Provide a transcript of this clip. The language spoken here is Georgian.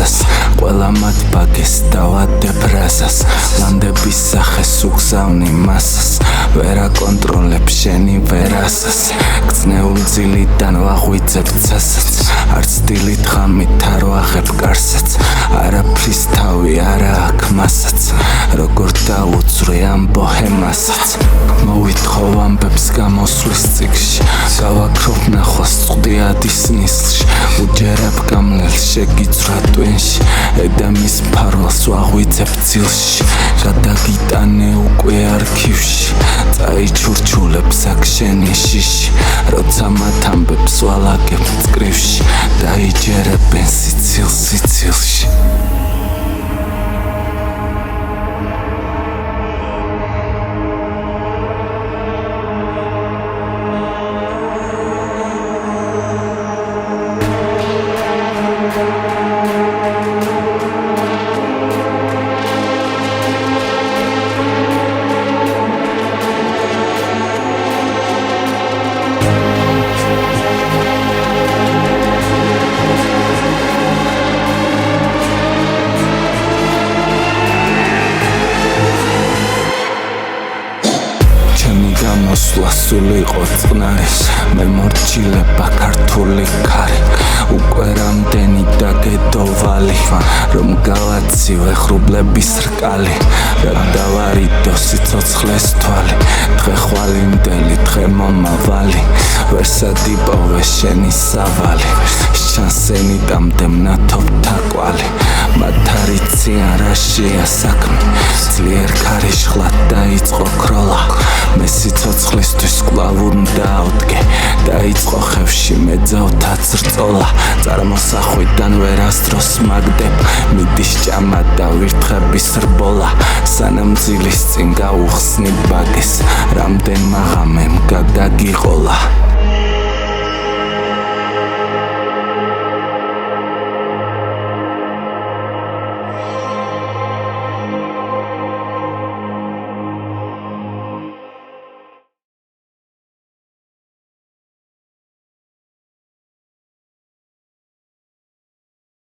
ფაზას ყველა მათ ბაგეს დავადებ რაზას ლანდების სახეს უგზავნი მასას ვერა კონტროლებ შენი ვერასას გწნეულ ძილიდან ვაღვიძებ ცასაც არც დილით ღამით არ ვაღებ კარსაც არაფრის თავი არა აქ მასაც როგორ დაუძვრე ამ ბოჰემასაც მოვითხოვ ამბებს გამოსვლის წიგში გავაქრობ ნახვას წვდიადის ნისლში უჯერებ გამლელს შეგიძვრა ტვინში ედემის ფარვალს ვაღვიძებ ძილში გადაგიტანე უკვე არქივში წაიჩურჩულებს აქ შენი შიში როცა მათ ამბებს ვალაგებ წკრივში დაიჯერებენ სიცილში გამოსვლა სული იყო წყნარი მე მორჩილება ქართული ქარი უკვე რამდენი დაგედოვალი რომ გავაცივე ხრუბლების რკალი რა დავარიდო სიცოცხლეს თვალი დღე ხვალინდელი დღე მომავალი ვერსად იპოვე შენი სავალი შანსენი დამდემნათობთა კვალი მათ არიციან რაშია საქმე ძლიერ ქარიშხლად დაიწყო ქროლა მე სიცოცხლისთვის კვლავ უნდა ავდგე დაიწყო ხევში მეძავთა წრწოლა წარმოსახვიდან ვერასდროს მაგდებ მიდის ჭამა და ვირთხების რბოლა სანამ ძილის წინ გავუხსნი ბაგეს რამდენმა ღამემ გადაგიყოლა